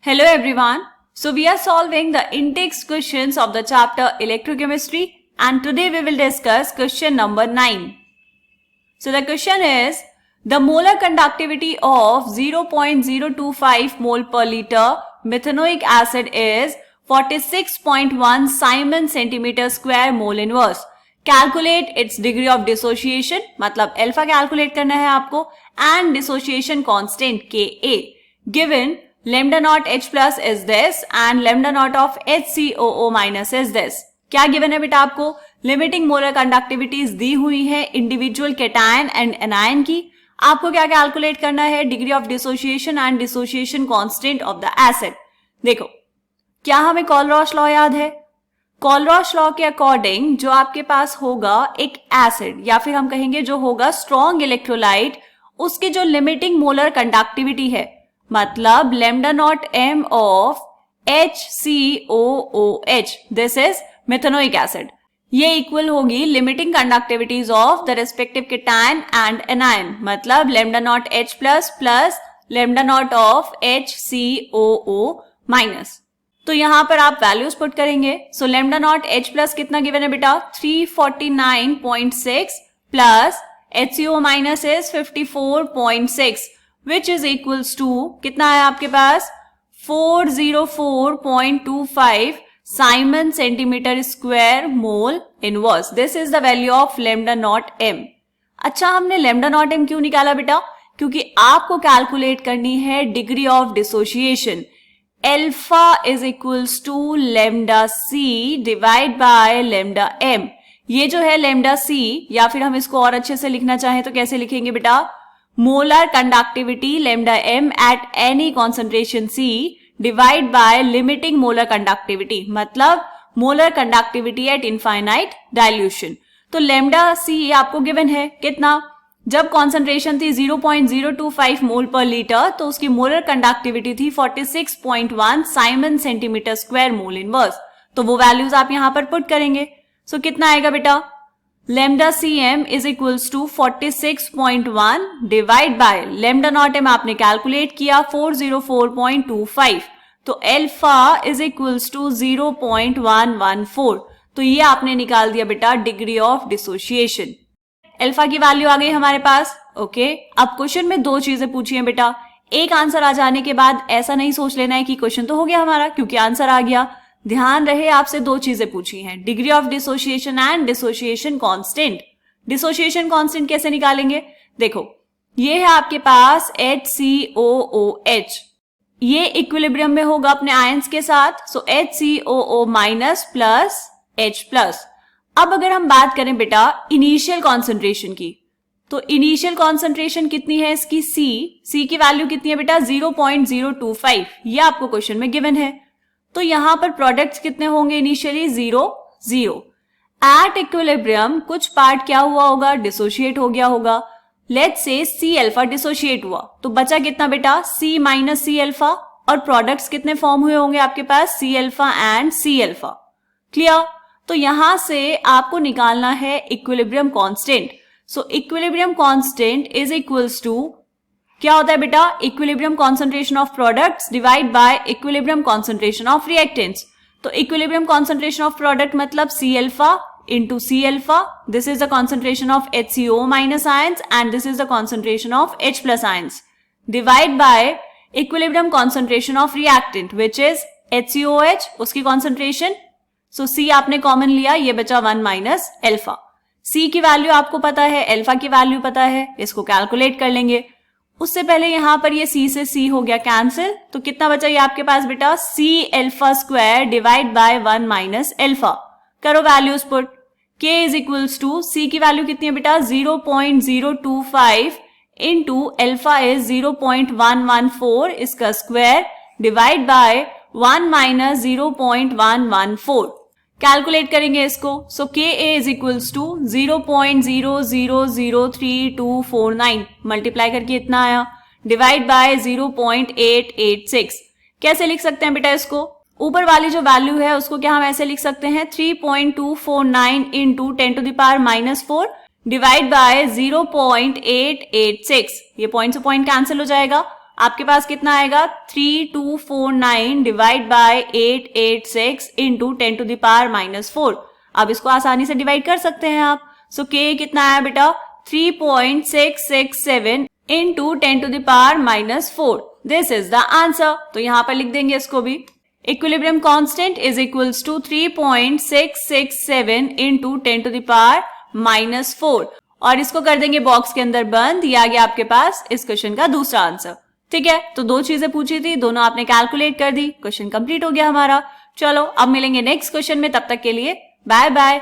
Hello everyone. So we are solving the in-text questions of the chapter Electrochemistry and today we will discuss question number 9. So the question is, the molar conductivity of 0.025 mole per liter methanoic acid is 46.1 Simon centimeter square mole inverse. Calculate its degree of dissociation, मतलब alpha calculate करना है आपको, and dissociation constant Ka. Given lambda naught H plus is this and lambda naught of HCOO minus is this. क्या given है बेटा आपको? Limiting molar conductivities दी हुई है इंडिविजुअल केटायन एंड एनायन की. आपको क्या कैलकुलेट करना है? Degree of dissociation and dissociation constant of the acid. देखो, क्या हमें कॉलरॉश लॉ याद है? कॉलरॉश लॉ के अकॉर्डिंग जो आपके पास होगा एक एसिड या फिर हम कहेंगे जो होगा स्ट्रॉन्ग इलेक्ट्रोलाइट, उसकी जो लिमिटिंग मोलर कंडक्टिविटी है, मतलब lambda naught m of HCOOH, this is methanoic acid, ये इक्वल होगी limiting conductivities of the respective cation and anion, मतलब lambda naught H plus plus lambda naught of HCOO minus. तो यहां पर आप values put करेंगे. सो lambda naught H प्लस कितना given है बेटा? 349.6 plus HCO minus is 54.6 which is equals to कितना है आपके पास? 404.25 Simon centimeter square mole inverse. This is the value of lambda naught m. अच्छा, हमने lambda naught m क्यों निकाला बेटा? क्योंकि आपको कैलकुलेट करनी है degree of dissociation. Alpha is equals to lambda c divide by lambda m. ये जो है lambda c, या फिर हम इसको और अच्छे से लिखना चाहें तो कैसे लिखेंगे बेटा? Molar conductivity lambda m at any concentration C divide by limiting molar conductivity, मतलब molar conductivity eight infinite dilution. तो lambda c आपको गिवन है कितना? जब कॉन्सेंट्रेशन थी 0.025 मोल पर लीटर तो उसकी मोलर कंडक्टिविटी थी 46.1 Simon centimetre square mole inverse. तो वो वैल्यूज आप यहां पर पुट करेंगे. सो कितना आएगा बेटा? lambda cm is equals to 46.1 divide by lambda naught m आपने कैलकुलेट किया 404.25, तो अल्फा इज इक्वल्स टू 0.114. तो ये आपने निकाल दिया बेटा डिग्री ऑफ डिसोसिएशन. अल्फा की वैल्यू आ गई हमारे पास. ओके, अब क्वेश्चन में दो चीजें पूछी हैं बेटा. एक आंसर आ जाने के बाद ऐसा नहीं सोच लेना है कि क्वेश्चन तो हो गया हमारा क्योंकि आंसर आ गया. ध्यान रहे, आपसे दो चीजें पूछी हैं, degree of dissociation and dissociation constant. Dissociation constant कैसे निकालेंगे? देखो, ये है आपके पास HCOOH, ये इक्विलिब्रियम में होगा अपने आयंस के साथ. सो HCOO minus plus H plus. अब अगर हम बात करें बेटा इनिशियल कॉन्सेंट्रेशन की, तो इनिशियल कॉन्सेंट्रेशन कितनी है इसकी? C की वैल्यू कितनी है बेटा? 0.025. ये आपको क्वेश्चन में गिवन है. तो यहां पर प्रोडक्ट्स कितने होंगे इनिशियली? 0 0. एट इक्विलिब्रियम कुछ पार्ट क्या हुआ होगा? डिसोशिएट हो गया होगा. Let's say C alpha dissociate हुआ तो बचा कितना बेटा? C minus C alpha. और प्रोडक्ट्स कितने फॉर्म हुए होंगे आपके पास? C alpha and C alpha. Clear? तो यहां से आपको निकालना है equilibrium constant. So equilibrium constant is equals to क्या होता है बेटा? Equilibrium concentration of products divide by equilibrium concentration of reactants. तो इक्विलिब्रियम कॉन्सेंट्रेशन ऑफ प्रोडक्ट मतलब C alpha into C alpha. This is the concentration of HCO minus ions and this is the concentration of H plus ions divide by equilibrium concentration of reactant which is HCOH, उसकी concentration. सो C आपने common लिया, ये बचा 1 minus alpha. C की value आपको पता है, alpha की वैल्यू पता है, इसको कैलकुलेट कर लेंगे. उससे पहले यहां पर ये C से C हो गया कैंसिल, तो कितना बचा ये आपके पास बेटा? C alpha square divide by 1 minus alpha. करो values put. K is equals to C की वैल्यू कितनी है बेटा? 0.025 इंटू अल्फा इज 0.114, इसका square divide by 1 minus 0.114. Calculate करेंगे इसको. So Ka is equals to 0.000329 multiply करके इतना आया डिवाइड बाय 0.886. कैसे लिख सकते हैं बेटा इसको? ऊपर वाली जो वैल्यू है उसको क्या हम ऐसे लिख सकते हैं? 3.249 into 10 to the power minus 4 divide by 0.886. ये पॉइंट से पॉइंट कैंसिल हो जाएगा. आपके पास कितना आएगा 3249 divide by 886 into 10 to the power -4। अब इसको आसानी से डिवाइड कर सकते हैं आप। सो k कितना आया बेटा 3.667 into 10 to the power -4। This is the answer. तो यहां पर लिख देंगे इसको भी। Equilibrium constant is equals to 3.667 into 10 to the power -4 और इसको कर देंगे बॉक्स के अंदर बंद। ये आ गया आपके पास इस क्वेश्चन का दूसरा आंसर। ठीक है, तो दो चीजें पूछी थी, दोनों आपने कैलकुलेट कर दी, क्वेश्चन कंप्लीट हो गया हमारा। चलो अब मिलेंगे नेक्स्ट क्वेश्चन में, तब तक के लिए बाय बाय।